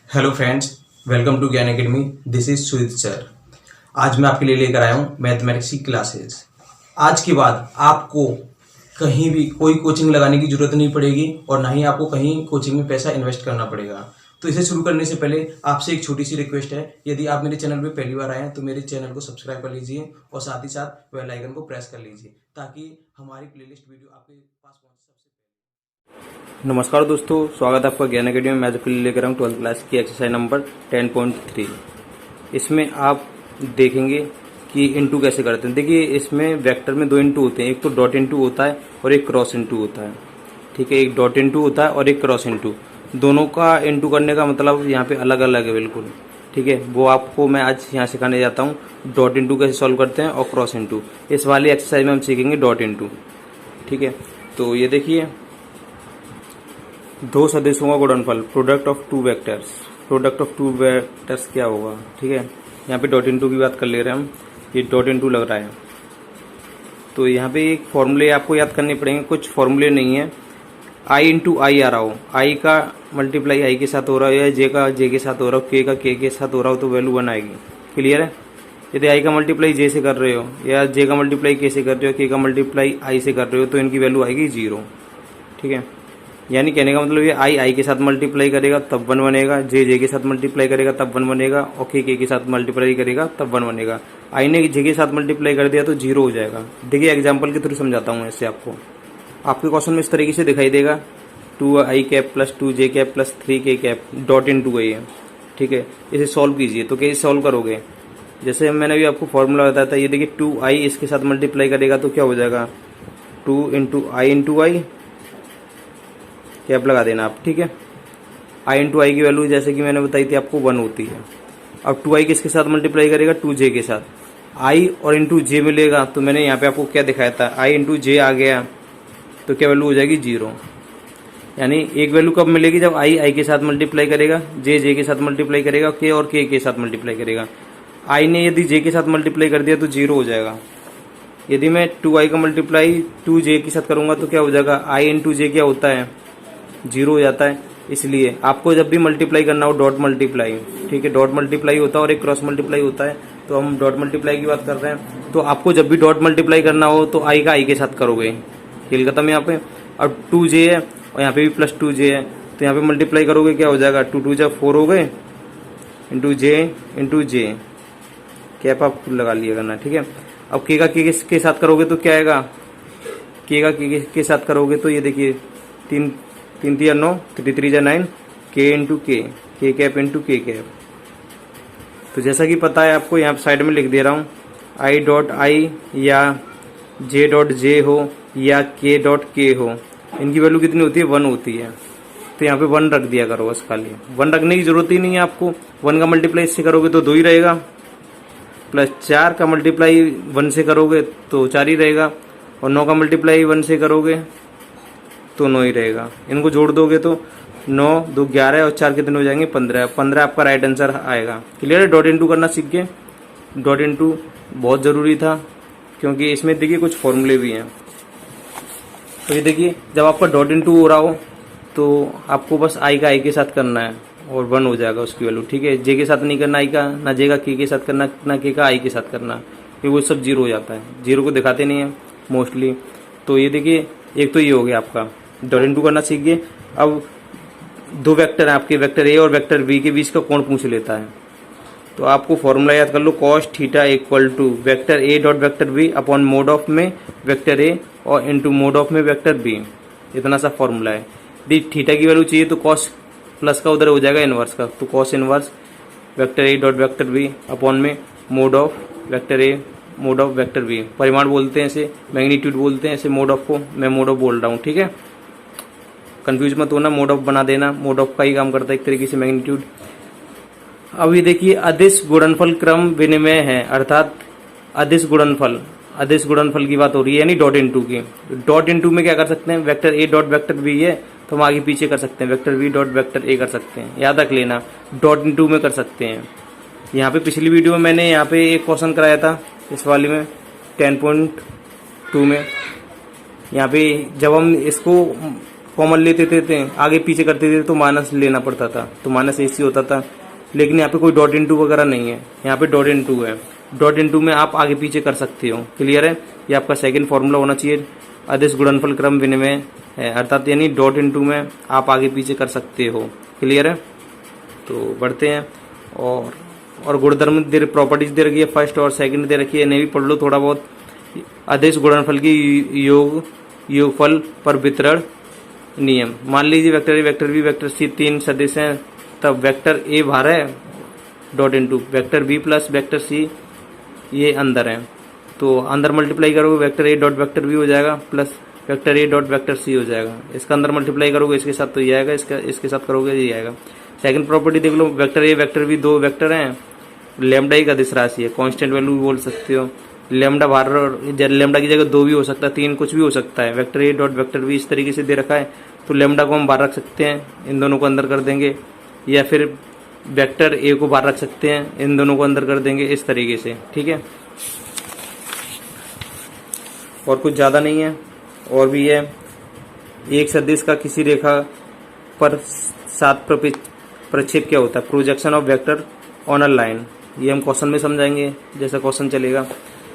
Hello friends, welcome to ज्ञान academy. This is Sujit sir. आज मैं आपके लिए लेकर आया हूँ मैथमेटिक्स की क्लासेस। आज के बाद आपको कहीं भी कोई कोचिंग लगाने की जरूरत नहीं पड़ेगी और ना ही आपको कहीं कोचिंग में पैसा इन्वेस्ट करना पड़ेगा। तो इसे शुरू करने से पहले आपसे एक छोटी सी रिक्वेस्ट है, यदि आप मेरे चैनल पर पहली बार आए हैं तो मेरे चैनल को सब्सक्राइब कर लीजिए और साथ ही साथ बेल आइकन को प्रेस कर लीजिए ताकि हमारी प्लेलिस्ट वीडियो आपके पास पहुंचे सबसे पहले। नमस्कार दोस्तों, स्वागत है आपका ज्ञान अकेडमी में। मैं आपके लिए लेकर आया हूँ 12th क्लास की एक्सरसाइज नंबर 10.3। इसमें आप देखेंगे कि इंटू कैसे करते हैं। देखिए, इसमें वेक्टर में दो इंटू होते हैं, एक तो डॉट इंटू होता है और एक क्रॉस इंटू होता है। ठीक है, एक डॉट इंटू होता है और एक क्रॉस इंटू। दोनों का इंटू करने का मतलब यहाँ पे अलग अलग है बिल्कुल। ठीक है, वो आपको मैं आज यहाँ सिखाने जाता हूँ। डॉट इंटू कैसे सॉल्व करते हैं और क्रॉस इंटू। इस वाली एक्सरसाइज में हम सीखेंगे डॉट इंटू। ठीक है, तो ये देखिए, दो सदिशों का गुणनफल, product of two vectors. Product of two vectors क्या होगा? ठीक है, यहाँ पे डॉट इंटू की बात कर ले रहे हैं हम। ये डॉट इंटू लग रहा है, तो यहाँ पे एक फॉर्मूले आपको याद करने पड़ेंगे। कुछ फॉर्मूले नहीं है। आई इंटू आई आ रहा हो, आई का मल्टीप्लाई आई के साथ हो रहा हो या जे का जे के साथ हो रहा हो, के का के साथ हो रहा हो, तो वैल्यू 1 आएगी। क्लियर है? यदि आई का मल्टीप्लाई जे से कर रहे हो या जे का मल्टीप्लाई के से कर रहे हो, के का मल्टीप्लाई आई से कर रहे हो, तो इनकी वैल्यू आएगी 0। ठीक है, यानी कहने का मतलब ये आई के साथ मल्टीप्लाई करेगा तब 1 बनेगा, जे के साथ मल्टीप्लाई करेगा तब 1 बनेगा और के साथ मल्टीप्लाई करेगा तब 1 बनेगा। आई ने जे के साथ मल्टीप्लाई कर दिया तो 0 हो जाएगा। देखिए, एग्जांपल के थ्रू समझाता हूँ ऐसे आपको। आपके क्वेश्चन में इस तरीके से दिखाई देगा, 2i cap plus 2j cap plus 3k cap dot into है। ठीक है, इसे सॉल्व कीजिए। तो कैसे सॉल्व करोगे? जैसे मैंने अभी आपको फॉर्मूला बताया था, ये देखिए 2i इसके साथ मल्टीप्लाई करेगा तो क्या हो जाएगा, 2 इंटू आई कैप लगा देना आप। ठीक है, आई इंटू आई की वैल्यू जैसे कि मैंने बताई थी आपको 1 होती है। अब 2i किसके साथ मल्टीप्लाई करेगा, 2j के साथ। आई और इंटू जे मिलेगा तो मैंने यहाँ पे आपको क्या दिखाया था, आई इंटू जे आ गया तो क्या वैल्यू हो जाएगी, 0। यानी एक वैल्यू कब मिलेगी, जब आई के साथ मल्टीप्लाई करेगा, जे के साथ मल्टीप्लाई करेगा, के और के साथ मल्टीप्लाई करेगा। आई ने यदि जे के साथ मल्टीप्लाई कर दिया तो 0 हो जाएगा। यदि मैं 2i का मल्टीप्लाई 2j के साथ करूंगा तो क्या हो जाएगा, आई इंटू जे क्या होता है, 0 हो जाता है। इसलिए आपको जब भी मल्टीप्लाई करना हो डॉट मल्टीप्लाई, ठीक है, डॉट मल्टीप्लाई होता है और एक क्रॉस मल्टीप्लाई होता है, तो हम डॉट मल्टीप्लाई की बात कर रहे हैं। तो आपको जब भी डॉट मल्टीप्लाई करना हो तो आई का आई के साथ करोगे, खेल खत्म यहाँ पे। और 2j है और यहाँ पे भी प्लस 2j है, तो यहाँ पे मल्टीप्लाई करोगे क्या हो जाएगा, 2 2 4 हो गए, इंटू जे कैप आप लगा लिया करना। ठीक है, अब के का के साथ करोगे तो क्या आएगा, के का के साथ करोगे तो ये देखिए 3 3 3 9, 3 3 9, के इंटू के कैप इंटू के कैप। तो जैसा कि पता है आपको, यहाँ साइड में लिख दे रहा हूँ, आई डॉट आई या जे डॉट जे हो या के डॉट के हो, इनकी वैल्यू कितनी होती है, 1 होती है। तो यहाँ पे 1 रख दिया करो बस, खाली 1 रखने की जरूरत ही नहीं है आपको। 1 का मल्टीप्लाई इससे करोगे तो 2 ही रहेगा, प्लस 4 का मल्टीप्लाई 1 से करोगे तो 4 ही रहेगा, और 9 का मल्टीप्लाई 1 से करोगे तो 9 ही रहेगा। इनको जोड़ दोगे तो 9 2 11 और 4 कितने हो जाएंगे, 15। 15 आपका राइट आंसर आएगा। क्लियर है? डॉट इंटू करना सीख गए। डॉट इंटू बहुत ज़रूरी था क्योंकि इसमें देखिए कुछ फॉर्मूले भी हैं। तो ये देखिए, जब आपका डॉट इंटू हो रहा हो तो आपको बस आई का आई के साथ करना है और 1 हो जाएगा उसकी वैल्यू। ठीक है, जे के साथ नहीं करना आई का, ना जे का के साथ करना, ना के का आई के साथ करना, क्योंकि वो सब 0 हो जाता है। 0 को दिखाते नहीं है मोस्टली। तो ये देखिए, एक तो ये हो गया आपका, डॉट इंटू करना सीख गए। अब दो वेक्टर है आपके, वेक्टर ए और वेक्टर बी के बीच का कोण पूछ लेता है, तो आपको फॉर्मूला याद कर लो, cos theta equal to vector A dot vector B upon mod of में वेक्टर ए और इंटू मोड ऑफ में वेक्टर बी। इतना सा फॉर्मूला है। यदि थीटा की वैल्यू चाहिए तो कॉस प्लस का उधर हो जाएगा इनवर्स का, तो cos inverse vector A dot vector B upon में mod of vector A mod of vector B. परिमाण बोलते हैं इसे, मैग्नीट्यूड बोलते हैं इसे, मोड ऑफ को मैं मोड ऑफ बोल रहा हूँ। ठीक है, कंफ्यूज मत होना, मोड ऑफ बना देना, मोड ऑफ का ही काम करता है एक तरीके से मैग्नीट्यूड। अब ये देखिए, अदिश गुणनफल क्रम विनिमय है, अर्थात अदिश गुणनफल की बात हो रही है, यानी डॉट इंटू की। डॉट इंटू में क्या कर सकते हैं, vector A dot vector B है तो हम आगे पीछे कर सकते हैं, vector B dot vector A कर सकते हैं, याद रख लेना। डॉट इंटू में कर सकते हैं। यहाँ पे पिछली वीडियो में मैंने यहाँ पे एक क्वेश्चन कराया था, इस वाली में 10.2 में। यहाँ पे जब हम इसको कॉमन लेते थे आगे पीछे करते थे तो माइनस लेना पड़ता था, तो माइनस AC होता था। लेकिन यहाँ पे कोई डॉट इनटू वगैरह नहीं है, यहाँ पे डॉट इनटू है। डॉट इनटू में आप आगे पीछे कर सकते हो। क्लियर है? ये आपका सेकंड फॉर्मूला होना चाहिए। अदिश गुणनफल क्रम विनिमय है, अर्थात यानी डॉट इनटू में आप आगे पीछे कर सकते हो। क्लियर है? तो बढ़ते हैं। और गुणधर्म प्रॉपर्टीज दे रखी है, फर्स्ट और सेकंड दे रखी है, इन्हें भी पढ़ लो थोड़ा बहुत। अदिश गुणनफल की योगफल पर वितरण नियम। मान लीजिए vector A, vector B, vector C तीन सदिश हैं, तब वेक्टर ए बाहर है dot into vector B plus vector C ये अंदर है, तो अंदर मल्टीप्लाई करोगे vector A dot vector B हो जाएगा plus vector A dot vector C हो जाएगा। इसका अंदर मल्टीप्लाई करोगे इसके साथ तो ये आएगा, इसके साथ करोगे ये आएगा। सेकंड प्रॉपर्टी देख लो, वेक्टर ए वेक्टर बी दो वेक्टर हैं, लैम्डा एक अदिश राशि है, कांस्टेंट वैल्यू बोल सकते हो। लैम्डा बाहर, लैम्डा की जगह दो भी हो सकता है, तीन कुछ भी हो सकता है। Vector A dot vector B इस तरीके से दे रखा है, तो लैम्डा को हम बाहर रख सकते हैं, इन दोनों को अंदर कर देंगे, या फिर वेक्टर ए को बाहर रख सकते हैं, इन दोनों को अंदर कर देंगे, इस तरीके से। ठीक है, और कुछ ज्यादा नहीं है। और भी है, एक सदिश का किसी रेखा पर 7 प्रक्षेप क्या होता है? Projection of vector on a line. ये हम क्वेश्चन में समझाएंगे जैसा क्वेश्चन चलेगा,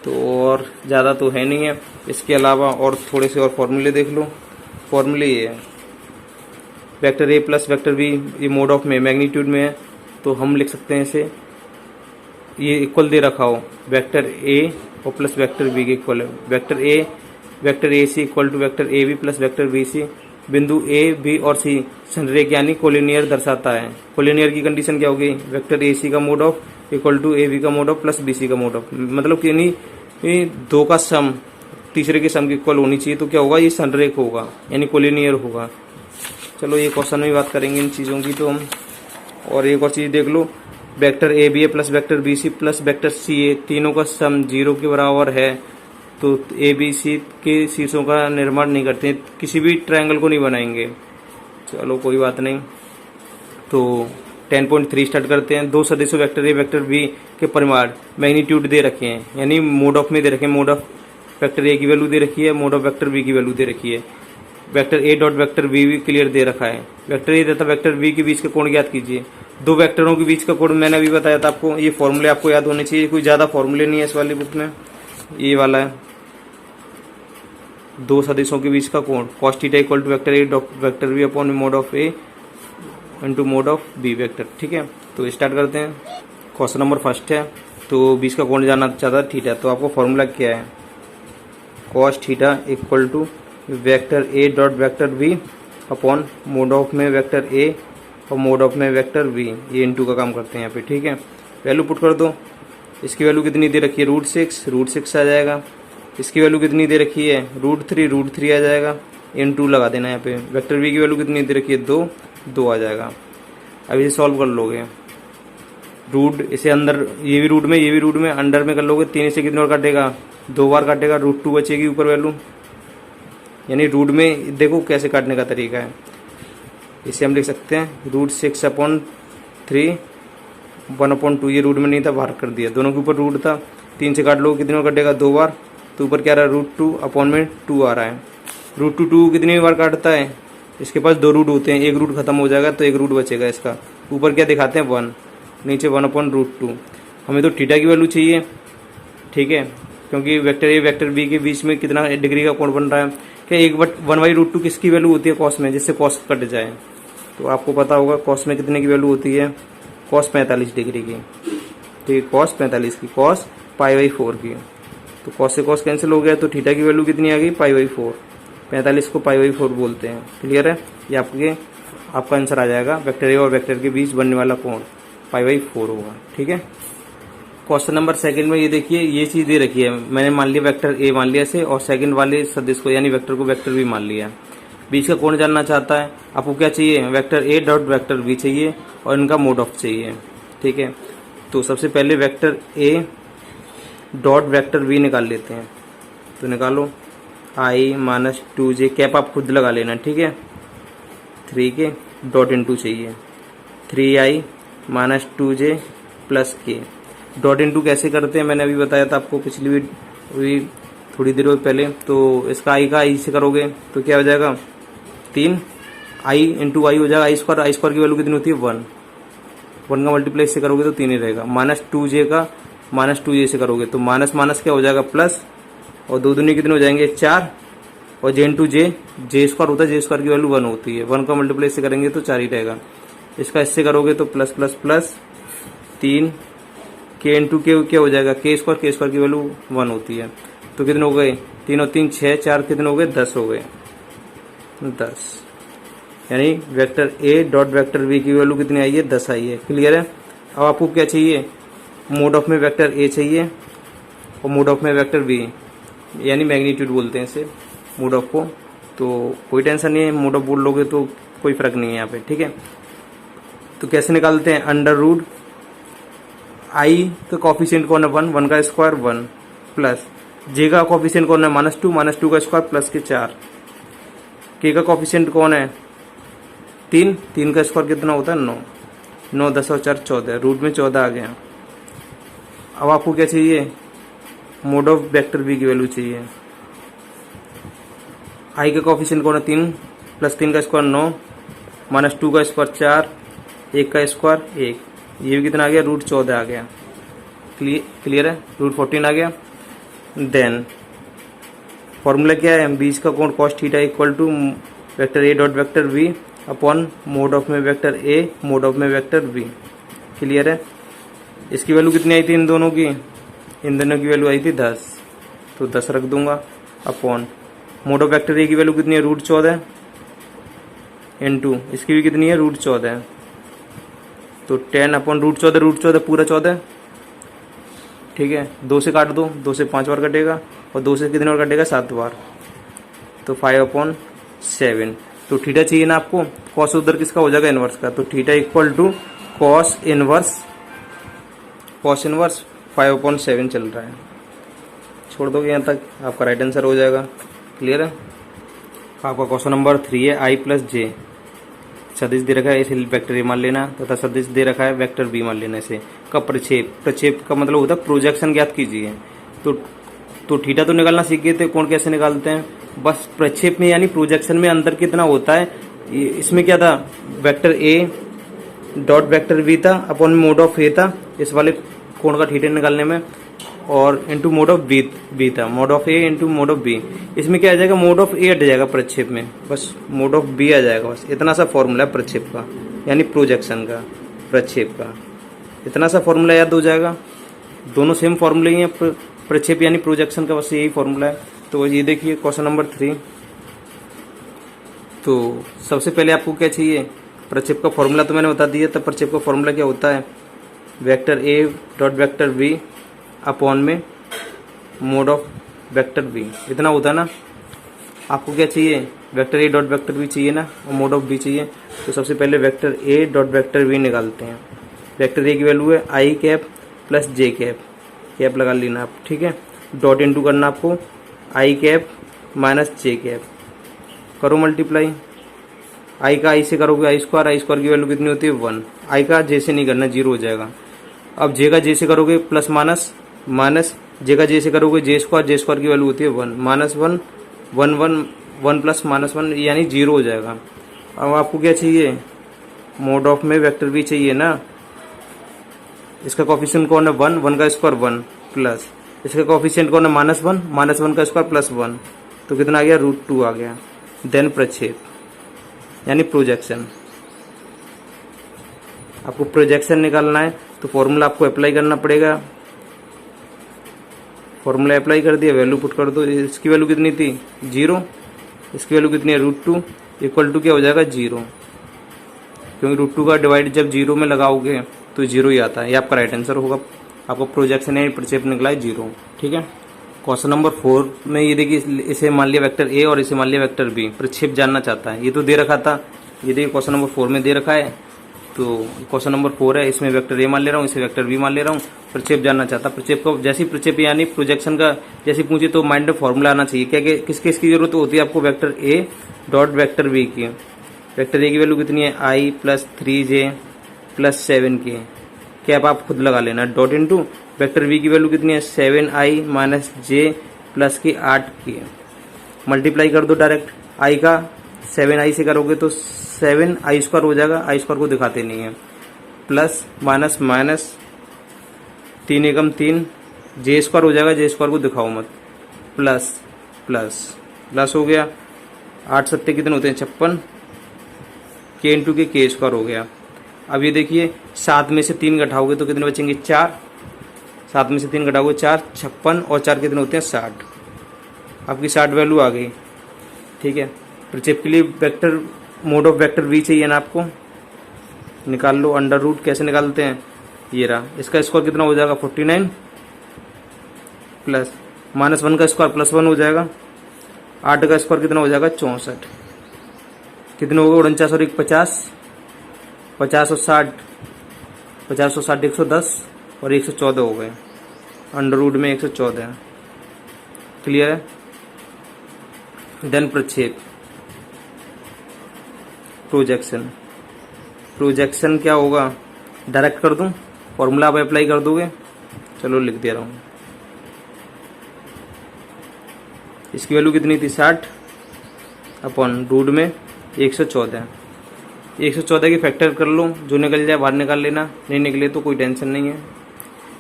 तो और ज़्यादा तो है नहीं है। इसके अलावा और थोड़े से और फॉर्मूले देख लो। फॉर्मूले ये है, vector A plus vector B, ये मोड ऑफ में मैग्नीट्यूड में है, तो हम लिख सकते हैं इसे, ये इक्वल दे रखा हो वेक्टर ए और प्लस वेक्टर बी के इक्वल है। Vector A C equal to vector A B plus vector B C. बिंदु ए बी और सी संरेख यानी कोलिनियर दर्शाता है। कोलिनियर की कंडीशन क्या होगी? वेक्टर ए सी का mod of equal to A B का mod of plus B C का मोड ऑफ, मतलब कि यानी दो का सम तीसरे के सम के इक्वल होनी चाहिए, तो क्या होगा? ये संरेख होगा यानी कोलिनियर होगा। चलो ये क्वेश्चन में बात करेंगे इन चीज़ों की तो हम। और एक और चीज़ देख लो, vector A B A plus vector B C plus vector C A तीनों का सम 0 के बराबर है, तो ए बी सी के शीर्षों का निर्माण नहीं करते, किसी भी ट्रायंगल को नहीं बनाएंगे। चलो कोई बात नहीं, तो 10.3 स्टार्ट करते हैं। दो सदिशों वेक्टर ए वेक्टर बी के परिमाण मैग्नीट्यूड दे रखे हैं, यानी मोड ऑफ में दे रखे हैं। मोड ऑफ वेक्टर ए की वैल्यू दे रखी है, मोड ऑफ वेक्टर बी की वैल्यू दे रखी है। Vector A dot vector B भी क्लियर दे रखा है। वेक्टर ए तथा वेक्टर बी के बीच का कोण ज्ञात कीजिए। दो वेक्टरों के बीच का कोण मैंने अभी बताया था आपको, ये फॉर्मूले आपको याद होने चाहिए, कोई ज्यादा फॉर्मूले नहीं है इस वाली बुक में, ये वाला है। दो सदिशों के बीच का कोण cos theta equal to vector A dot vector B upon mod of A into mod of B vector. ठीक है, तो स्टार्ट करते हैं। क्वेश्चन नंबर फर्स्ट है, तो बीच का कोण जानना चाहता है थीटा, तो आपको फॉर्मूला क्या है? cos theta equal to vector A dot vector B upon mod of में वेक्टर ए और मोड ऑफ में वेक्टर बी, ये इंटू का काम करते हैं यहाँ पे। ठीक है, वैल्यू पुट कर दो। इसकी वैल्यू कितनी दे रखी है? √6 आ जाएगा। इसकी वैल्यू कितनी दे रखी है? √3 आ जाएगा। इन2 लगा देना यहाँ पे। वेक्टर बी की वैल्यू कितनी दे रखी है? 2 आ जाएगा। अब इसे सॉल्व कर लोगे, रूट इसे अंदर, ये भी रूट में ये भी रूट में, अंडर में कर लोगे, 3 से कितने बार काटेगा? 2 बार काटेगा, √2 बचेगी ऊपर वैल्यू। यानी रूट में देखो कैसे काटने का तरीका है, इसे हम लिख सकते हैं √6/3 1/2। ये रूट में नहीं था, बाहर कर दिया, दोनों के ऊपर रूट था, 3 से काट लो, कितने बार कटेगा? 2 बार। तो ऊपर क्या आ रहा है? √2/2 आ रहा है। √2 कितनी बार काटता है? इसके पास 2 रूट होते हैं, एक रूट खत्म हो जाएगा तो एक रूट बचेगा इसका। ऊपर क्या दिखाते हैं? 1, नीचे 1/√2। हमें तो थीटा की वैल्यू चाहिए, ठीक है, क्योंकि वेक्टर ए वेक्टर बी के बीच में कितना डिग्री का कोण बन रहा है। क्या 1/√2 किसकी वैल्यू होती है? कॉस में, जिससे कॉस कट जाए। तो आपको पता होगा कॉस में कितने की वैल्यू होती है? कॉस 45 डिग्री की, ठीक है, कॉस 45 की, कॉस π/4 की। तो कॉस से कॉस कैंसिल हो गया, तो थीटा की वैल्यू कितनी आ गई? π/4। 45 को π/4 बोलते हैं। क्लियर है? ये आपका आंसर आ जाएगा। वेक्टर ए और वेक्टर के बीच बनने वाला कोण π/4 होगा। ठीक है, क्वेश्चन नंबर सेकंड में ये देखिए, ये चीज दे रखी है, मैंने मान लिया वेक्टर ए मान लिया से, और सेकंड वाले सदिश को यानी वेक्टर को वेक्टर बी मान लिया। बीच का कोण जानना चाहता है, आपको क्या चाहिए? Vector A dot vector B चाहिए और इनका मोड ऑफ चाहिए। ठीक है, तो सबसे पहले vector A dot vector B निकाल लेते हैं। तो निकालो, i-2j, कैप आप खुद लगा लेना, ठीक है। 3 के डॉट इनटू चाहिए, 3i-2j प्लस के। डॉट इनटू कैसे करते हैं मैंने अभी बताया था आपको पिछली अभी थोड़ी देर पहले। तो इसका आई का आई से करोगे तो क्या हो जाएगा? 3 आई इंटू आई हो जाएगा आई स्क्वायर की वैल्यू कितनी होती है 1 का मल्टीप्लाई से करोगे तो 3 ही रहेगा। माइनस 2j का माइनस 2j से करोगे तो माइनस माइनस क्या हो जाएगा प्लस, और 2 दूनी कितने हो जाएंगे 4, और जे इंटू जे स्क्वायर होता है, जे स्क्वायर की वैल्यू 1 होती है, 1 का मल्टीप्लाई से करेंगे तो 4 ही रहेगा। इसका इससे करोगे तो प्लस प्लस प्लस 3 के इंटू के क्या हो जाएगा के स्क्वायर की वैल्यू 1 होती है, तो कितने हो गए 3 और 3 6, 4 कितने हो गए 10 हो गए 10, यानी vector A dot vector B की वैल्यू कितनी आई है 10 आई है। क्लियर है। अब आपको क्या चाहिए, मोड ऑफ में वेक्टर ए चाहिए और मोड ऑफ में वेक्टर बी, यानी मैग्नीट्यूड बोलते हैं इसे मोड ऑफ को, तो कोई टेंशन नहीं है, मोड ऑफ बोल लोगे तो कोई फर्क नहीं है यहाँ पे। ठीक है, तो कैसे निकालते हैं, अंडर रूट आई का कॉफिशिएंट कौन है 1 का स्क्वायर 1 प्लस जे का कॉफिशिएंट कौन है -2 का स्क्वायर प्लस के 4, के का कॉफिशिएंट कौन है 3 का स्क्वायर कितना होता है 9 10 और 4 14, रूट में 14 आ गया। अब आपको क्या चाहिए, मोड ऑफ वेक्टर बी की वैल्यू चाहिए। आई का कॉफिशिएंट कौन है 3 प्लस 3 का स्क्वायर 9 -2 का स्क्वायर 4 1 का स्क्वायर 1, ये भी कितना आ गया रूट 14 आ गया। क्लियर है, रूट 14 आ गया। देन फॉर्मूला क्या है, बीच का कोण cos theta equal to vector A dot vector B upon mod of में वेक्टर ए मोड ऑफ में वेक्टर बी। क्लियर है। इसकी वैल्यू कितनी आई थी इन दोनों की वैल्यू आई थी 10, तो 10 रख दूंगा upon mod of vector A की वैल्यू कितनी है रूट 14 इनटू इसकी भी कितनी है रूट 14, तो 10 अपॉन रूट 14 पूरा 14। ठीक है, 2 से काट दो, 2 से 5 बार कटेगा और 2 से कितने बार कटेगा 7 बार, तो 5/7। तो थीटा चाहिए ना आपको, कॉस उधर किसका हो जाएगा इनवर्स का, तो theta equal to cos inverse 5/7 चल रहा है। छोड़ दोगे यहाँ तक, आपका राइट आंसर हो जाएगा। क्लियर है। आपका क्वेश्चन नंबर 3 है आई प्लस जे, सदिश दे रखा है इसे वेक्टर ए मान लेना तथा सदिश दे रखा है वेक्टर बी मान लेना। इसे का प्रक्षेप का मतलब होता है प्रोजेक्शन ज्ञात कीजिए। तो थीटा तो निकालना सीख गए थे, कोण कैसे निकालते हैं, बस प्रक्षेप में यानी प्रोजेक्शन में अंतर कितना होता है। इसमें क्या था, vector A dot vector B था अपॉन मोड ऑफ ए था इस वाले कोण का थीटा निकालने में, और इंटू मोड ऑफ बी था, mod of A into mod of B. इसमें क्या आ जाएगा, मोड ऑफ ए हट जाएगा प्रक्षेप में, बस मोड ऑफ बी आ जाएगा। बस इतना सा फॉर्मूला है प्रक्षेप का, यानी प्रोजेक्शन का, प्रक्षेप का इतना सा फॉर्मूला याद हो जाएगा। दोनों सेम फॉर्मूले ही हैं, प्रक्षेप यानी प्रोजेक्शन का, बस यही फॉर्मूला है। तो ये देखिए क्वेश्चन नंबर 3। तो सबसे पहले आपको क्या चाहिए, प्रक्षेप का फॉर्मूला तो मैंने बता दिया था। प्रक्षेप का फॉर्मूला क्या होता है, vector A dot vector B upon में मोड ऑफ वेक्टर बी, इतना होता है ना। आपको क्या चाहिए, vector A dot vector B चाहिए ना, और मोड ऑफ बी चाहिए। तो सबसे पहले vector A dot vector B निकालते हैं। वेक्टर ए की वैल्यू है I cap plus J cap लगा लेना आप। ठीक है, डॉट इनटू करना आपको I cap minus J cap, करो मल्टीप्लाई। आई का आई से करोगे आई स्क्वायर की वैल्यू कितनी होती है 1, आई का जे से नहीं करना, 0 हो जाएगा। अब जे का जे से करोगे प्लस माइनस जे का जे से करोगे जे स्क्वायर की वैल्यू होती है 1 -1 प्लस -1 यानी 0 हो जाएगा। अब आपको क्या चाहिए, मोड ऑफ में वेक्टर भी चाहिए ना। इसका कोफिशिएंट कौन है 1 का स्क्वायर 1 प्लस इसका कोफिशिएंट कौन है -1 का स्क्वायर प्लस 1, तो कितना आ गया √2 आ गया। देन प्रक्षेप यानी प्रोजेक्शन, आपको प्रोजेक्शन निकालना है तो फॉर्मूला आपको अप्लाई करना पड़ेगा। फॉर्मूला अप्लाई कर दिया, वैल्यू पुट कर दो। इसकी वैल्यू कितनी थी 0, इसकी वैल्यू कितनी है √2 इक्वल टू क्या हो जाएगा 0, क्योंकि √2 का डिवाइड जब 0 में लगाओगे तो 0 ही आता है। ये आपका राइट आंसर होगा। आपका प्रोजेक्शन है प्रक्षेप निकला है 0। ठीक है, क्वेश्चन नंबर 4 में ये देखिए, इसे मान लिया वेक्टर ए और इसे मान लिया वेक्टर बी, प्रक्षेप जानना चाहता है। ये तो दे रखा था, ये देखिए क्वेश्चन नंबर 4 में दे रखा है। तो क्वेश्चन नंबर 4 है, इसमें वेक्टर ए मान ले रहा हूँ, इसे वेक्टर बी मान ले रहा हूँ। प्रक्षेप जानना चाहता, प्रक्षेप को जैसी प्रक्षेप यानी प्रोजेक्शन का जैसी पूछे तो माइंड में फॉर्मूला आना चाहिए। क्या किसकी जरूरत होती है आपको, vector A dot vector B की। वेक्टर ए की वैल्यू कितनी है आई plus 3j plus 7k, cap आप खुद लगा लेना, डॉट इनटू वेक्टर बी की वैल्यू कितनी है 7i माइनस जे प्लस की 8k, मल्टीप्लाई कर दो डायरेक्ट। आई का 7i से करोगे तो 7i² हो जाएगा, i² को दिखाते नहीं है, प्लस माइनस माइनस 3 एकम 3, j² हो जाएगा, j² को दिखाओ मत, प्लस प्लस प्लस हो गया, 8 सत्ते कितने होते हैं 56, k इंटू के k² हो गया। अब ये देखिए 7 में से 3 घटाओगे तो कितने बचेंगे 4, 7 में से 3 घटाओगे 4, 56 और 4 कितने होते हैं 60, आपकी 60 वैल्यू आ गई। ठीक है, प्रक्षेप के लिए vector mod of vector v चाहिए ना आपको, निकाल लो। अंडर रूट कैसे निकालते हैं, ये रहा, इसका स्क्वायर कितना हो जाएगा 49 प्लस माइनस 1 का स्क्वायर प्लस 1 हो जाएगा, 8 का स्क्वायर कितना हो जाएगा 64, कितने हो गए 49 और 1 50, 50 और 60, 50 और 60 110 और 114 हो गए, अंडर रूट में 114। क्लियर है। देन प्रक्षेप, प्रोजेक्शन, प्रोजेक्शन क्या होगा, डायरेक्ट कर दूं, फॉर्मूला आप अप्लाई कर दोगे, चलो लिख दे रहा हूं। इसकी वैल्यू कितनी थी 60 अपॉन रूट में 114, 114 की फैक्टर कर लो, जो निकल जाए बाहर निकाल लेना, नहीं निकले तो कोई टेंशन नहीं है।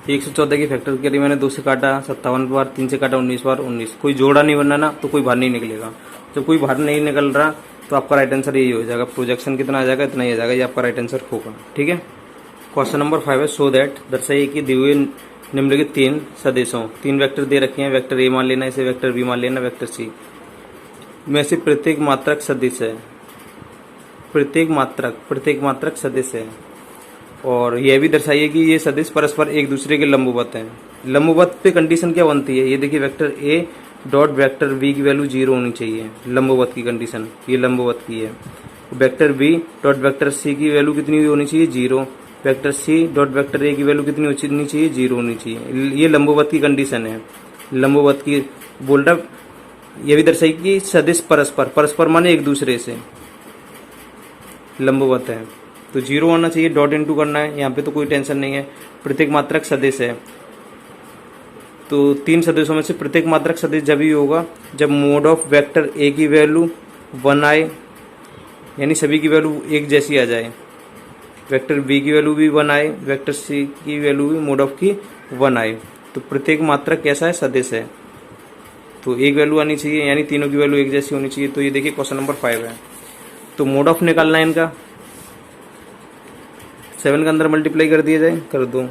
114 की फैक्टर करी मैंने, 2 से काटा 57 बार, 3 से काटा 19 बार 19, कोई जोड़ा नहीं बनना ना, तो कोई बाहर नहीं निकलेगा। जब कोई बाहर नहीं निकल रहा तो आपका राइट आंसर यही हो जाएगा, प्रोजेक्शन कितना आ जाएगा इतना ही आ जाएगा, ये आपका राइट आंसर होगा। ठीक है। क्वेश्चन नंबर 5 है, सो दैट दर्शाइए कि दिए हुए निम्नलिखित 3 सदिशों, 3 वेक्टर दे रखे हैं, वेक्टर ए मान लेना, इसे वेक्टर बी मान लेना, वेक्टर सी में से प्रत्येक मात्रक सदिश है, प्रत्येक मात्रक सदिश है, और यह भी दर्शाइए कि ये सदिश परस्पर एक दूसरे के लंबवत हैं। लंबवत पे कंडीशन क्या बनती है, ये देखिए vector A dot vector B की वैल्यू 0 होनी चाहिए, लंबवत की कंडीशन, ये लंबवत की है। Vector B dot vector C की वैल्यू कितनी होनी चाहिए 0, vector C dot vector A की वैल्यू कितनी होनी चाहिए 0 होनी चाहिए, ये लंबवत की कंडीशन है। लंबवत की बोल रहा, यह भी दर्शाइए कि सदिश परस्पर माने एक दूसरे से लंबवत है, तो 0 होना चाहिए, डॉट इनटू करना है, यहाँ पे तो कोई टेंशन नहीं है। प्रत्येक मात्रक सदिश है, तो 3 सदिशों में से प्रत्येक मात्रक सदिश जब ही होगा जब मोड ऑफ वेक्टर ए की वैल्यू 1 आए, यानी सभी की वैल्यू एक जैसी आ जाए, वेक्टर बी की वैल्यू भी 1 आए, वेक्टर सी की वैल्यू भी मोड ऑफ की 1 आए, तो प्रत्येक मात्रक कैसा है सदिश है, तो एक वैल्यू आनी चाहिए, यानी तीनों की वैल्यू एक जैसी होनी चाहिए। तो ये देखिए क्वेश्चन नंबर 5 है, तो मोड ऑफ निकालना है इनका, 7 के अंदर मल्टीप्लाई कर दिया जाए, कर दो,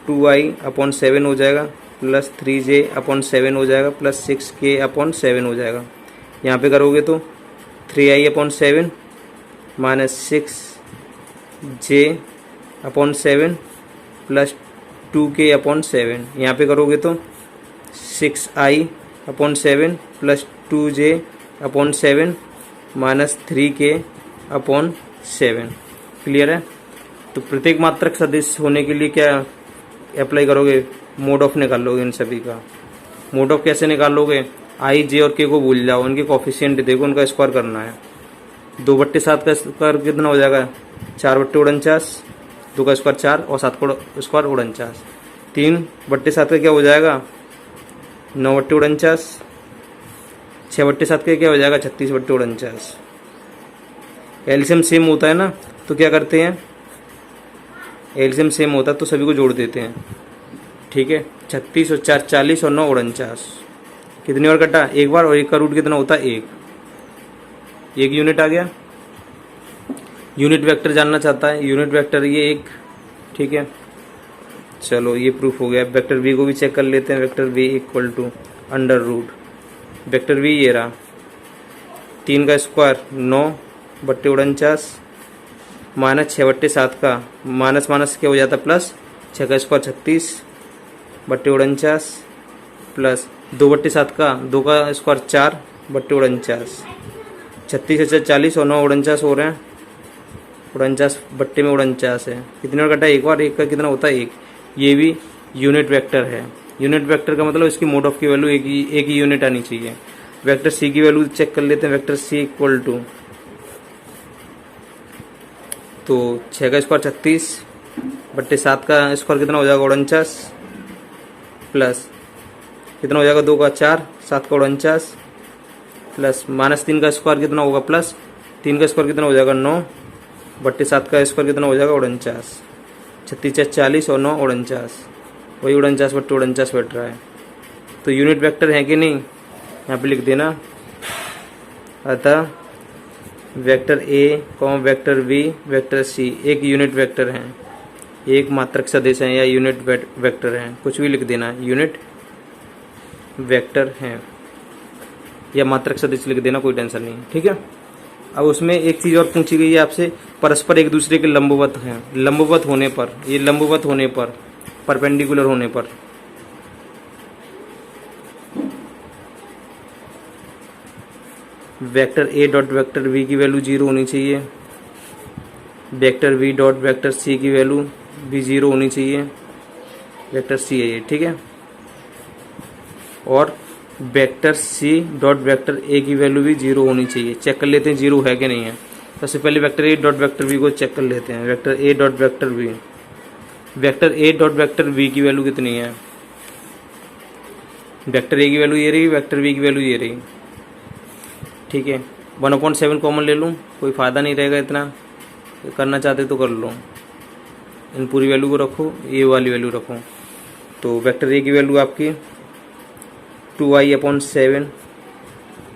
2i अपॉन 7 हो जाएगा, प्लस 3j अपॉन 7 हो जाएगा, प्लस 6k अपॉन 7 हो जाएगा। यहाँ पे करोगे तो 3i upon 7 minus 6j upon 7 plus 2k upon 7, यहाँ पे करोगे तो 6i upon 7 plus 2j upon 7 minus 3k upon 7। Clear है। तो प्रत्येक मात्रक सदिश होने के लिए क्या अप्लाई करोगे, मोड ऑफ निकाल लोगे इन सभी का। मोड ऑफ कैसे निकालोगे, आई जे और के को भूल जाओ, इनके कोफिशिएंट देखो, उनका स्क्वायर करना है। 2/7 का स्क्वायर कितना हो जाएगा 4/49, 2 का स्क्वायर 4 और 7 का स्क्वायर 49, 3/7 का क्या हो जाएगा 9/49, 6/7 का क्या हो जाएगा 36/49। एलसीएम सेम होता है ना, तो क्या करते हैं, एलसीएम सेम होता है तो सभी को जोड़ देते हैं। ठीक है, 36 और 4 40 और 9 49, कितनी बार कटा एक बार, और एक का रूट कितना होता है 1 यूनिट आ गया। यूनिट वेक्टर जानना चाहता है, यूनिट वेक्टर ये 1। ठीक है, चलो ये प्रूफ हो गया। वेक्टर बी को भी चेक कर लेते हैं, vector B equal to under root, vector B ये रहा, 3 का स्क्वायर 9/49 माइनस 6/7 का माइनस माइनस क्या हो जाता है प्लस, 6 का स्क्वायर 36/49 प्लस 2/7 का 2 का स्क्वायर 4/49, 36 से 40 और 9 49 हो रहे हैं, 49 बट्टे में 49 है, कितने बार कटा एक बार, एक का कितना होता है 1। ये भी यूनिट वेक्टर है। यूनिट वेक्टर का मतलब इसकी मोड ऑफ की वैल्यू एक ही यूनिट आनी चाहिए। वेक्टर सी की वैल्यू चेक कर लेते हैं, वेक्टर सी इक्वल टू, तो 6 का स्क्वायर 36/7 का स्क्वायर कितना हो जाएगा 49 प्लस कितना हो जाएगा 2 का 4, 7 का 49 प्लस माइनस 3 का स्क्वायर कितना होगा प्लस 3 का स्क्वायर कितना हो जाएगा 9 बट्टे 7 का स्क्वायर कितना हो जाएगा 49, 36 40 और 9 49, वही 49 बट्टे 49 बैठ रहा है। तो यूनिट वेक्टर है कि नहीं, यहाँ पे लिख देना। अतः vector A vector B vector C एक यूनिट वेक्टर हैं, एक मात्रक सदिश हैं या यूनिट वेक्टर हैं, कुछ भी लिख देना, यूनिट वेक्टर हैं या मात्रक सदिश लिख देना, कोई टेंशन नहीं, ठीक है। अब उसमें एक चीज़ और पूछी गई है आपसे, परस्पर एक दूसरे के लंबवत हैं, लंबवत होने पर, ये लंबवत होने पर, परपेंडिकुलर होने पर, vector A dot vector B की वैल्यू 0 होनी चाहिए, vector B dot vector C की वैल्यू भी 0 होनी चाहिए, वेक्टर सी है ये, ठीक है। और vector C dot vector A की वैल्यू भी 0 होनी चाहिए। चेक कर लेते हैं 0 है कि नहीं है। सबसे पहले vector A dot vector B को चेक कर लेते हैं। Vector A dot vector B, vector A dot vector B की वैल्यू कितनी है, वेक्टर ए की वैल्यू ये रही, वेक्टर बी की वैल्यू ये रही, ठीक है। 1/7 कॉमन ले लूँ, कोई फ़ायदा नहीं रहेगा इतना, करना चाहते तो कर लो, इन पूरी वैल्यू को रखो, ये वाली वैल्यू रखो। तो वेक्टर ए की वैल्यू आपकी 2i/7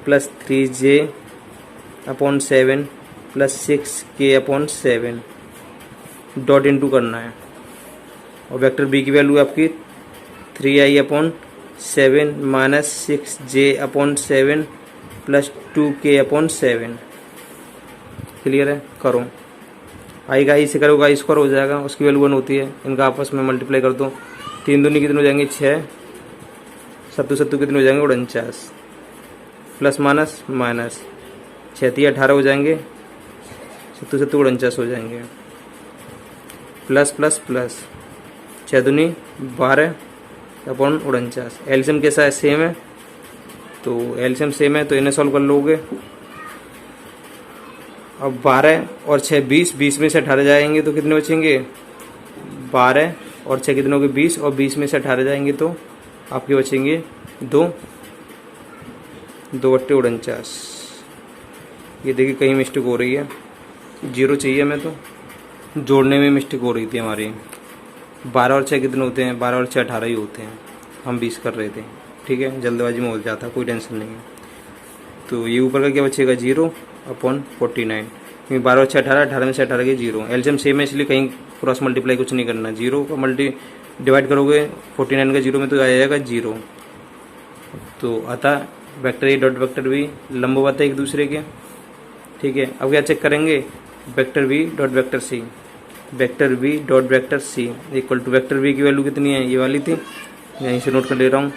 plus 3j/7 plus 6k/7 dot into करना है। और वेक्टर बी की वैल्यू आपकी 3i/7 minus 6j/7 plus 2k/7। Clear है, करो। आई का आई से करोगे आई स्क्वायर हो जाएगा, उसकी वैल्यू 1 होती है। इनका आपस में मल्टीप्लाई कर दो, 3 दूनी कितने हो जाएंगे 6, 7 7 कितने हो जाएंगे 49, प्लस माइनस माइनस 6 3 18 हो जाएंगे, 7 7 49 हो जाएंगे, प्लस प्लस प्लस 6 दूनी 12/49। एलसीएम कैसा है, सेम है, तो एलसीएम सेम है तो इन्हें सॉल्व कर लोगे। अब 12 और 6 20 में से 18 जाएंगे तो कितने बचेंगे 12 और 6 कितने हो गए 20, और 20 में से 18 जाएंगे तो आपके बचेंगे 2/49। ये देखिए कहीं मिस्टेक हो रही है, 0 चाहिए हमें, तो जोड़ने में मिस्टेक हो रही थी हमारी। 12 और 6 कितने होते हैं, 12 और 6 18 ही होते हैं, हम 20 कर रहे थे, ठीक है, जल्दबाजी में हो जाता, कोई टेंशन नहीं है। तो ये ऊपर का क्या बचेगा 0/49, क्योंकि 12 और 6 18, 18 में से 18 के 0, एलसीएम सेम है इसलिए कहीं क्रॉस मल्टीप्लाई कुछ नहीं करना। 0 का डिवाइड करोगे 49 का 0 में तो आ जाएगा 0। तो अतः vector A dot vector B लंबवत है एक दूसरे के, ठीक है। अब क्या चेक करेंगे, vector B dot vector C, vector B dot vector C equal to vector B की वैल्यू कितनी है, ये वाली थी, यहीं से नोट कर ले रहा हूँ,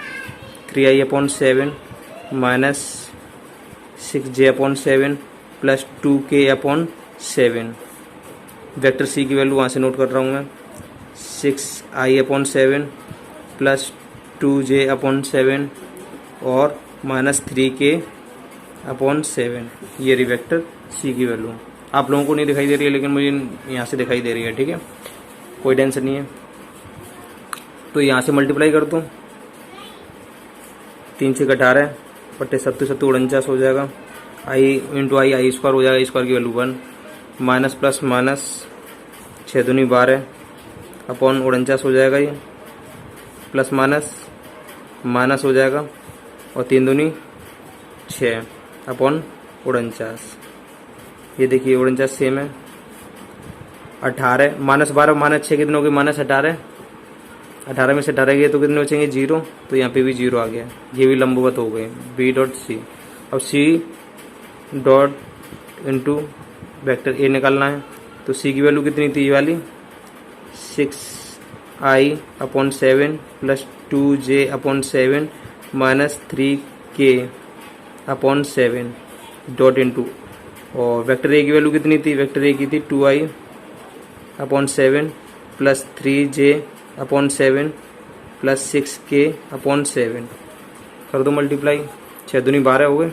3i/7 minus 6j/7 plus 2k/7। Vector C की वैल्यू वहाँ से नोट कर रहा हूँ मैं, 6i/7 प्लस 2j/7 और माइनस 3k/7। ये रही वेक्टर सी की वैल्यू। आप लोगों को नहीं दिखाई दे रही है लेकिन मुझे यहाँ से दिखाई दे रही है, ठीक है, कोई टेंशन नहीं है। तो यहाँ से मल्टीप्लाई कर दूँ, 3 से 18 बट्टे 7 7 49 हो जाएगा, आई इंटू आई स्क्वायर हो जाएगा, आई स्क्वायर की वैल्यू 1, माइनस प्लस माइनस 6 दूनी 12/49 हो जाएगा, ये प्लस माइनस माइनस हो जाएगा, और 3 दूनी 6/49। ये देखिए 49 सेम है। 18 माइनस 12 माइनस 6 कितने हो गए माइनस 18, 18 में से 18 गए तो कितने बचेंगे 0, तो यहाँ पे भी 0 आ गया, ये भी लंबवत हो गए बी डॉट सी। अब C dot into vector A निकालना है, तो सी की वैल्यू कितनी थी, ये वाली 6i/7 plus 2j/7 minus 3k/7 dot into, और वेक्टर ए की वैल्यू कितनी थी, वेक्टर ए की थी 2i/7 plus 3j/7 plus 6k/7। कर दो मल्टीप्लाई, 6 दूनी 12 हो गए,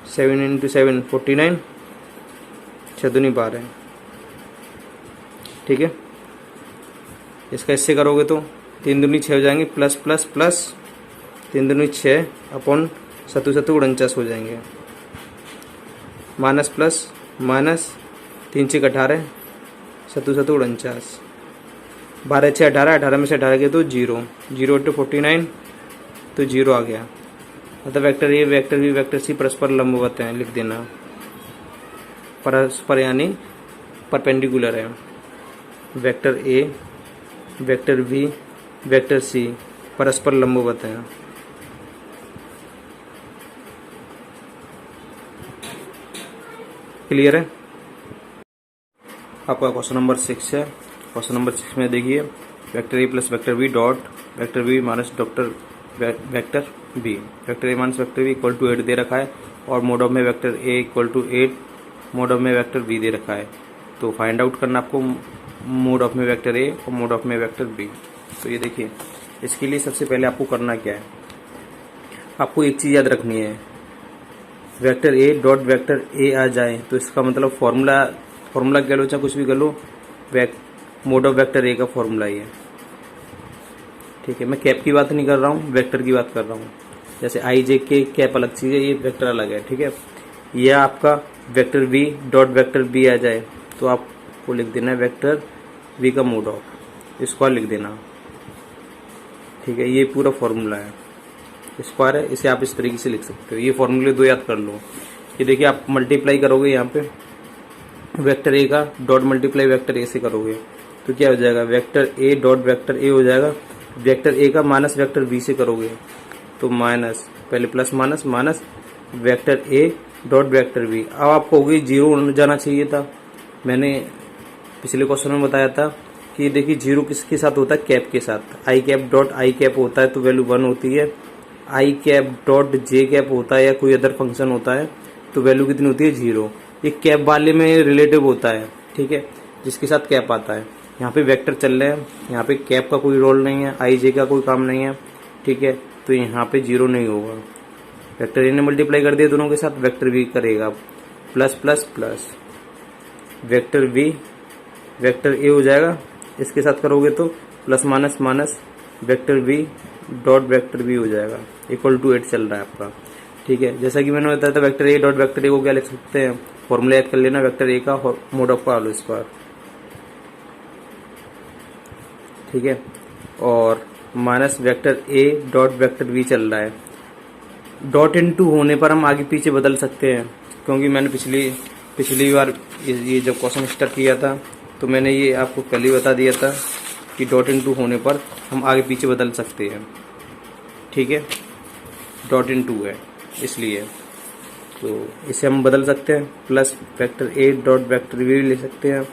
7 इंटू 7 49, 6 दूनी 12, ठीक है। इसका इससे करोगे तो 3 दूनी 6 हो जाएंगे, प्लस प्लस प्लस 3 दूनी 6/7 सत्तू सत्तू 49 हो जाएंगे। माइनस प्लस माइनस 3 6 18 सत्तू सत्तू 49, 12 6 18, 18 में से 18 गए तो 0, 0 × 49 तो 0 आ गया। मतलब vector A vector B vector C परस्पर लंबवत हैं, लिख देना। परस्पर यानी परपेंडिकुलर है। Vector A vector B vector C परस्पर लंबवत हैं। क्लियर है? आपका क्वेश्चन नंबर 6 है। क्वेश्चन नंबर 6 में देखिए, vector A plus vector B dot vector B minus vector B, vector A minus vector B equal to 8 दे रखा है और मोड ऑफ में vector A equal to 8 mod of में वेक्टर बी दे रखा है। तो फाइंड आउट करना आपको मोड ऑफ में वेक्टर ए और मोड ऑफ में वेक्टर बी। तो ये देखिए, इसके लिए सबसे पहले आपको करना क्या है, आपको एक चीज़ याद रखनी है, vector A dot vector A आ जाए तो इसका मतलब फॉर्मूला कह लो चाहे कुछ भी कर लो, मोड ऑफ वेक्टर ए का फॉर्मूला ही है। ठीक है, मैं कैप की बात नहीं कर रहा हूँ, वेक्टर की बात कर रहा हूँ। जैसे आई जे के कैप अलग चीज़ है, ये वेक्टर अलग है। ठीक है, यह आपका vector B dot vector B आ जाए तो आपको लिख देना है वेक्टर बी का मोड ऑफ, स्क्वायर लिख देना। ठीक है, ये पूरा फॉर्मूला है, स्क्वायर है, इसे आप इस तरीके से लिख सकते हो। ये फॉर्मूले दो याद कर लो। ये देखिए, आप मल्टीप्लाई करोगे यहाँ पे वेक्टर ए का डॉट मल्टीप्लाई वेक्टर ए से करोगे तो क्या हो जाएगा, vector A dot vector A हो जाएगा। वेक्टर ए का माइनस वेक्टर बी से करोगे तो माइनस, पहले plus minus minus vector A dot vector B. अब आपको होगी 0 जाना चाहिए था। मैंने पिछले क्वेश्चन में बताया था कि देखिए 0 किसके साथ होता है, कैप के साथ। आई कैप डॉट आई कैप होता है तो वैल्यू 1 होती है। I cap dot J cap होता है या कोई अदर फंक्शन होता है तो वैल्यू कितनी होती है, 0। ये कैप वाले में रिलेटिव होता है। ठीक है, जिसके साथ कैप आता है। यहाँ पे वेक्टर चल रहे हैं, यहाँ पे कैप का कोई रोल नहीं है, आई जे का कोई काम नहीं है। ठीक है, तो यहाँ पे 0 नहीं होगा। वेक्टर ए ने मल्टीप्लाई कर दिया दोनों के साथ, वेक्टर बी करेगा plus plus plus, vector B vector A हो जाएगा, इसके साथ करोगे तो plus minus minus vector B dot vector B हो जाएगा, इक्वल टू 8 चल रहा है आपका। ठीक है, जैसा कि मैंने बताया था vector A dot vector A को क्या लिख सकते हैं, फॉर्मूला याद कर लेना, वेक्टर ए का मोड ऑफ का होल स्क्वायर। ठीक है, और minus vector A dot vector B चल रहा है। डॉट इनटू होने पर हम आगे पीछे बदल सकते हैं, क्योंकि मैंने पिछली बार ये जब क्वेश्चन स्टार्ट किया था तो मैंने ये आपको कल ही बता दिया था कि डॉट इनटू होने पर हम आगे पीछे बदल सकते हैं। ठीक है, डॉट इनटू है इसलिए, तो इसे हम बदल सकते हैं, plus vector A dot vector B ले सकते हैं,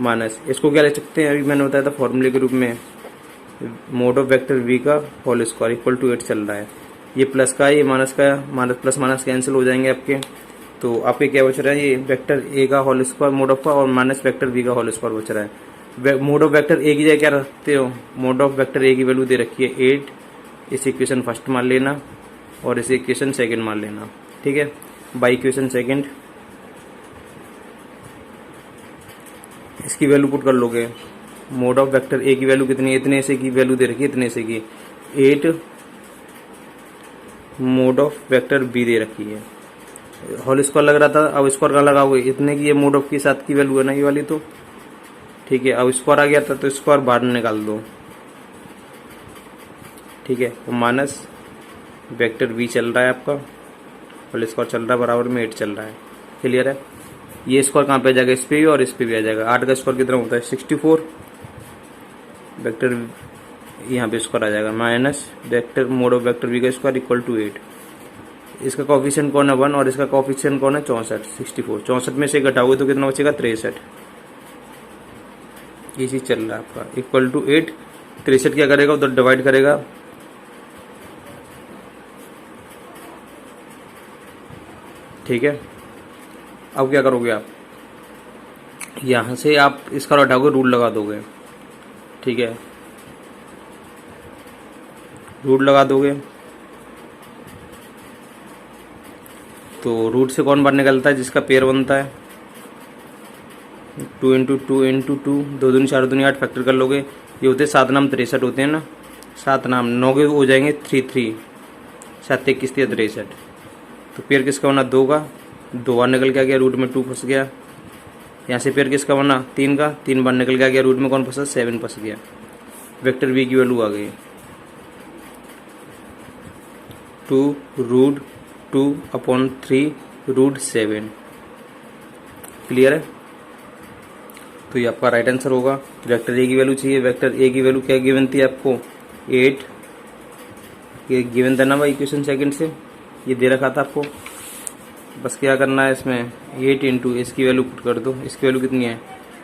माइनस इसको क्या ले सकते हैं, अभी मैंने बताया था फॉर्मूले के रूप में, मोड ऑफ वेक्टर बी का होल स्क्वायर इक्वल टू 8 चल रहा है। ये प्लस का है, ये माइनस का है, माइनस प्लस माइनस कैंसिल हो जाएंगे आपके। तो आपके क्या बच रहा है, ये वेक्टर ए का होल स्क्वायर मोड ऑफ का और माइनस वेक्टर बी का होल स्क्वायर बच रहा है। मोड ऑफ वेक्टर ए की जगह क्या रखते हो, मोड ऑफ वेक्टर ए की वैल्यू दे रखी है 8, इस इक्वेशन फर्स्ट मान लेना और इस इक्वेशन सेकंड मान लेना। ठीक है, बाई इक्वेशन सेकंड इसकी वैल्यू पुट कर लोगे। मोड ऑफ वेक्टर ए की वैल्यू कितनी है, इतने से की वैल्यू दे रखी है, इतने से की 8 मोड ऑफ वेक्टर बी दे रखी है, होल स्क्वायर लग रहा था, अब स्क्वायर का लगाओगे इतने की, ये मोड ऑफ के साथ की वैल्यू है ना ये वाली, तो ठीक है। अब स्क्वायर आ गया था तो स्क्वायर बाहर निकाल दो। ठीक है, तो माइनस वेक्टर बी चल रहा है आपका, होल स्क्वायर चल रहा है, बराबर में 8 चल रहा है। क्लियर है, ये स्क्वायर कहाँ पे आ जाएगा, इस पे भी और इस पे भी आ जाएगा। 8 का स्क्वायर कितना होता है, 64, वेक्टर यहाँ पे स्क्वायर आ जाएगा, minus vector mod of vector B का स्क्वायर इक्वल टू 8। इसका कोफिशिएंट कौन है 1 और इसका कोफिशिएंट कौन है 64, 64 64 में से घटाओगे तो कितना बचेगा 63। ये चीज चल रहा है आपका, इक्वल टू 8। 63 क्या करेगा, उधर डिवाइड करेगा, ठीक है। अब क्या करोगे आप, यहां से आप इसका हटाओगे, रूल लगा दोगे। ठीक है, रूट लगा दोगे तो रूट से कौन बाहर निकलता है, जिसका पेयर बनता है 2 इंटू 2 इंटू 2, 2 दूनी 4 दूनी 8, फैक्टर कर लोगे। ये होते 7 नाम 63 होते हैं ना, 7 नाम 9 के हो जाएंगे 3 3, 7 21 63। तो पेयर किसका बना 2 का, 2 बार निकल के आ गया, रूट में 2 फंस गया। यहाँ से पेयर किसका बना 3 का, 3 बार निकल के आ गया, रूट में कौन फंसा 7 फंस गया। वेक्टर v की वैल्यू आ गई 2√2/3√7। क्लियर है? तो ये आपका राइट आंसर होगा। वेक्टर ए की वैल्यू चाहिए। वेक्टर ए की वैल्यू क्या गिवन थी आपको 8, ये गिवन था ना भाई क्वेश्चन सेकंड से, ये दे रखा था आपको। बस क्या करना है इसमें 8 इंटू इसकी वैल्यू पुट कर दो। इसकी वैल्यू कितनी है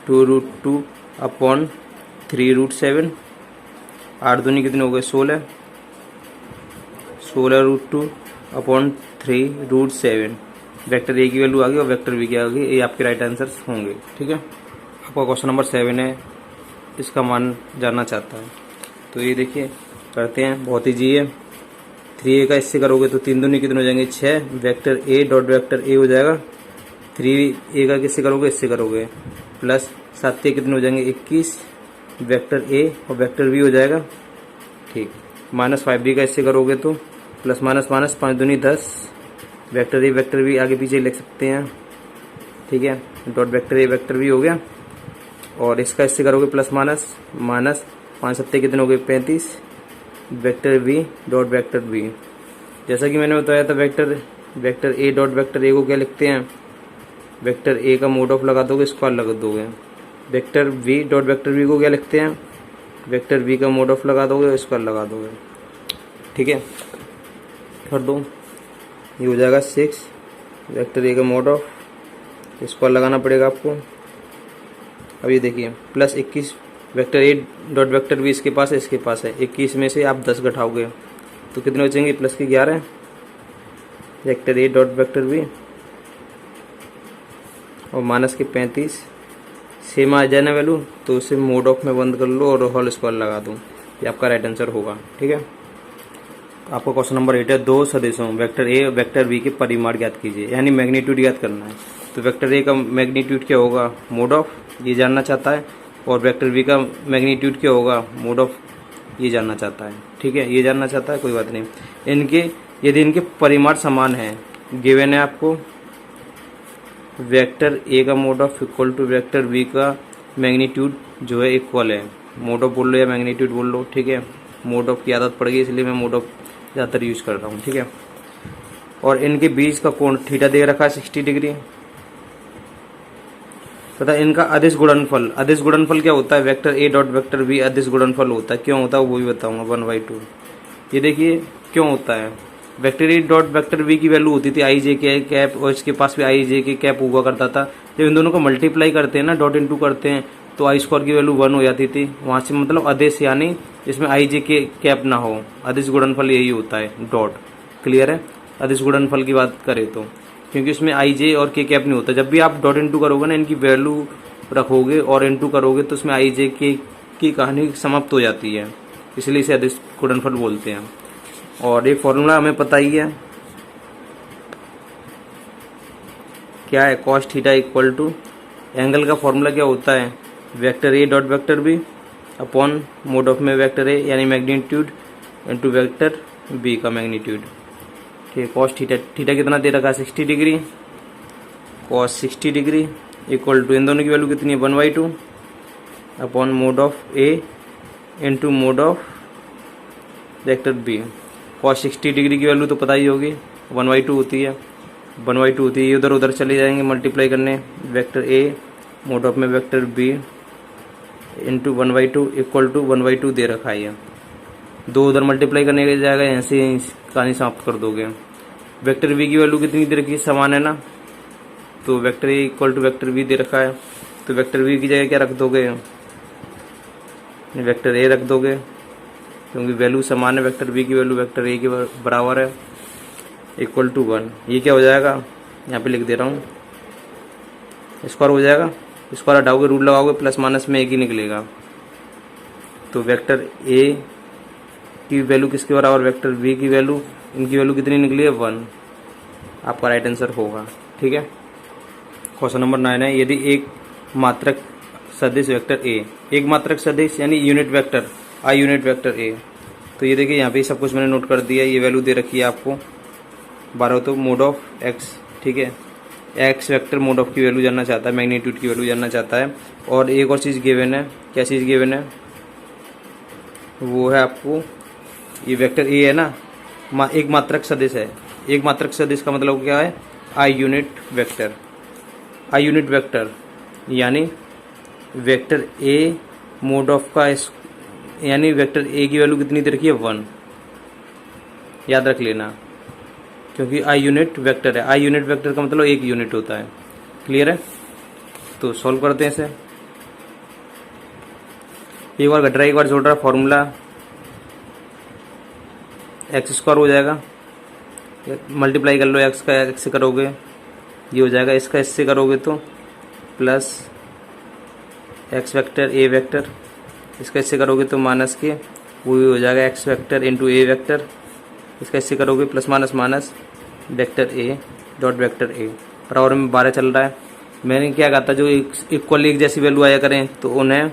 2√2/3√7। 8 दूनी कितने हो गए 16, 16√2/3√7। वेक्टर ए की वैल्यू आ गई और वेक्टर बी की आ गई। ये आपके राइट आंसर होंगे। ठीक है, आपका क्वेश्चन नंबर 7 है, इसका मान जानना चाहता है। तो ये देखिए करते हैं, बहुत ईजी है। 3a का इससे करोगे तो 3 दूनी कितने हो जाएंगे 6। Vector A dot vector A हो जाएगा। 3a का किससे करोगे इससे करोगे, प्लस 7 कितने हो जाएंगे 21 वेक्टर ए और वेक्टर बी हो जाएगा। ठीक, माइनस 5b का इससे करोगे तो प्लस माइनस माइनस 5 दूनी 10 वेक्टर ए वेक्टर बी आगे पीछे लिख सकते हैं। ठीक है, dot vector A vector B हो गया। और इसका इससे करोगे प्लस माइनस माइनस 5 7 कितने हो गए 35 vector B dot vector B. जैसा कि मैंने बताया था vector A dot vector A को क्या लिखते हैं, वेक्टर ए का मोड ऑफ लगा दोगे स्क्वायर लगा दोगे। Vector B dot vector B को क्या लिखते हैं, वेक्टर बी का मोड ऑफ लगा दोगे और स्क्वायर लगा दोगे। ठीक है, कर दो, ये हो जाएगा 6 वेक्टर ए का मोड ऑफ, स्क्वायर लगाना पड़ेगा आपको। अब ये देखिए plus 21 vector A dot vector B इसके पास है 21 में से आप 10 घटाओगे तो कितने बचेंगे प्लस के 11 vector A dot vector B और माइनस के 35 सेम आ जाए ना वैल्यू तो उसे मोड ऑफ में बंद कर लो और होल स्क्वायर लगा दो। ये आपका राइट आंसर होगा। ठीक है, आपका क्वेश्चन नंबर 8 है, दो सदिशों वेक्टर ए और वेक्टर बी के परिमाण ज्ञात कीजिए, यानी मैग्नीट्यूड ज्ञात करना है। तो वेक्टर ए का मैग्नीट्यूड क्या होगा मोड ऑफ, ये जानना चाहता है, और वेक्टर बी का मैग्नीट्यूड क्या होगा मोड ऑफ, ये जानना चाहता है। ठीक है, ये जानना चाहता है, कोई बात नहीं। इनके यदि इनके परिमाण समान है, गिवन है आपको वेक्टर ए का mod of equal to vector B का मैग्नीट्यूड जो है इक्वल है, मोड ऑफ बोल लो या मैग्नीट्यूड बोल लो। ठीक है, मोड ऑफ की आदत पड़ गई इसलिए मैं मोड ऑफ ज़्यादातर यूज कर रहा हूँ। ठीक है, और इनके बीच का कोण थीटा दे रखा है 60 डिग्री तथा इनका अदिश गुणनफल क्या होता है, vector A dot vector B अदिश गुणनफल होता है। क्यों होता है वो भी बताऊंगा 1/2। ये देखिए क्यों होता है, vector A dot vector B की वैल्यू होती थी आई जे के कैप और इसके पास भी आई जे के कैप हुआ करता था। जब इन दोनों को मल्टीप्लाई करते हैं ना, डॉट इनटू करते हैं, तो आई स्क्वायर की वैल्यू 1 हो जाती थी। वहां से मतलब अदिश यानी जिसमें आई जे के कैप ना हो, अदिश गुणनफल यही होता है डॉट। क्लियर है, अदिश गुणनफल की बात करें तो, क्योंकि इसमें आई जे और के कैप नहीं होता। जब भी आप डॉट इनटू करोगे ना, इनकी वैल्यू रखोगे और इनटू करोगे तो उसमें आई जे के की कहानी समाप्त हो जाती है, इसलिए इसे अदिश गुणनफल बोलते हैं। और ये फॉर्मूला हमें पता ही है क्या है, cos theta equal to angle का फॉर्मूला क्या होता है, vector A dot vector B upon mod of में वेक्टर ए यानी मैग्नीट्यूड इंटू वेक्टर बी का मैग्नीट्यूड। ठीक है, कॉस थीटा कितना दे रखा है 60 degree, cos 60 degree equal to इन दोनों की वैल्यू कितनी है 1/2 upon mod of A into mod of vector B. Cos 60 degree की वैल्यू तो पता ही होगी 1/2 होती है, 1/2 होती है। ये उधर उधर चले जाएंगे मल्टीप्लाई करने, वेक्टर ए मोड ऑफ में vector B into 1/2 equal to 1/2 दे रखा है। दो उधर मल्टीप्लाई करने के जाएगा, यहाँ से कहानी समाप्त कर दोगे। वेक्टर बी की वैल्यू कितनी दे रखी है, समान है ना, तो vector A equal to vector B दे रखा है, तो वेक्टर बी की जगह क्या रख दोगे, वेक्टर ए रख दोगे, क्योंकि वैल्यू समान है, वेक्टर बी की वैल्यू वेक्टर ए के बराबर है, इक्वल टू 1। ये क्या हो जाएगा, यहाँ पे लिख दे रहा हूँ, स्क्वायर हो जाएगा, स्क्वायर हटाओगे रूट लगाओगे प्लस माइनस में एक ही निकलेगा। तो वेक्टर ए की वैल्यू किसके बराबर, वेक्टर बी की वैल्यू, इनकी वैल्यू कितनी निकली है 1, आपका राइट आंसर होगा। ठीक है, क्वेश्चन नंबर 9 है, यदि एक मात्रक सदिश वेक्टर ए, एक मात्रक सदिश यानी unit vector I unit vector A, तो ये देखिए यहाँ पे सब कुछ मैंने नोट कर दिया। ये वैल्यू दे रखी है आपको 12 तो मोड ऑफ एक्स, ठीक है। एक्स वेक्टर मोड ऑफ की वैल्यू जानना चाहता है, मैग्नीट्यूड की वैल्यू जानना चाहता है। और एक और चीज़ गिवन है, क्या चीज़ गिवन है, वो है आपको ये वेक्टर ए है ना, एक मात्रक सदिश है। एक मात्रक सदिश का मतलब क्या है, I unit vector. I unit vector यानी वेक्टर ए मोड ऑफ का यानी वेक्टर ए की वैल्यू कितनी दे रखी है, 1, याद रख लेना, क्योंकि आई यूनिट वेक्टर है। आई यूनिट वेक्टर का मतलब एक यूनिट होता है। क्लियर है? तो सॉल्व करते हैं इसे। एक बार घट रहा है, एक बार जोड़ रहा है, फॉर्मूला एक्स स्क्वायर हो जाएगा, मल्टीप्लाई कर लो एक्स का एक्स से करोगे ये हो जाएगा, इसका इससे करोगे तो plus x vector A vector, इसका इससे करोगे तो माइनस के वो हो जाएगा एक्स वेक्टर इंटू ए वेक्टर, इसका इससे करोगे plus minus minus vector A dot vector ए। बराबर में 12 चल रहा है। मैंने क्या कहा था, जो इक्वल एक जैसी वैल्यू आया करें तो उन्हें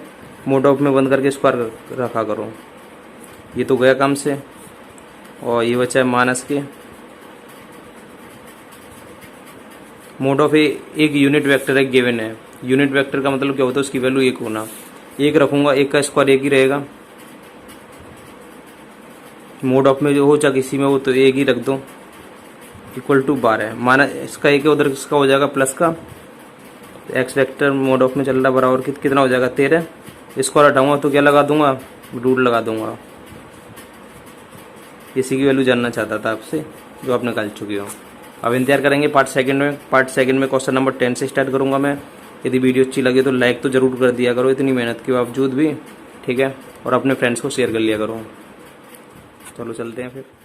मोड ऑफ में बंद करके स्क्वायर रखा करो। ये तो गया काम से, और ये बचा है माइनस के मोड ऑफ एक यूनिट वेक्टर है गिवन है। यूनिट वेक्टर का मतलब क्या होता है, उसकी वैल्यू 1 होना। 1 रखूंगा, 1 का स्क्वायर 1 ही रहेगा। मोड ऑफ में जो हो चाहे किसी में हो तो 1 ही रख दो, इक्वल टू 12 माइनस इसका 1 है, उधर इसका हो जाएगा प्लस का। एक्स वेक्टर मोड ऑफ में चल रहा बराबर कितना हो जाएगा 13। स्क्वायर हटाऊंगा तो क्या लगा दूंगा, रूट लगा दूंगा। इसी की वैल्यू जानना चाहता था आपसे, जो आप निकाल चुके हो। अब इंतजार करेंगे पार्ट सेकंड में। पार्ट सेकंड में क्वेश्चन नंबर 10 से स्टार्ट करूंगा मैं। यदि वीडियो अच्छी लगे तो लाइक तो जरूर कर दिया करो, इतनी मेहनत के बावजूद भी, ठीक है। और अपने फ्रेंड्स को शेयर कर लिया करो। चलो चलते हैं फिर।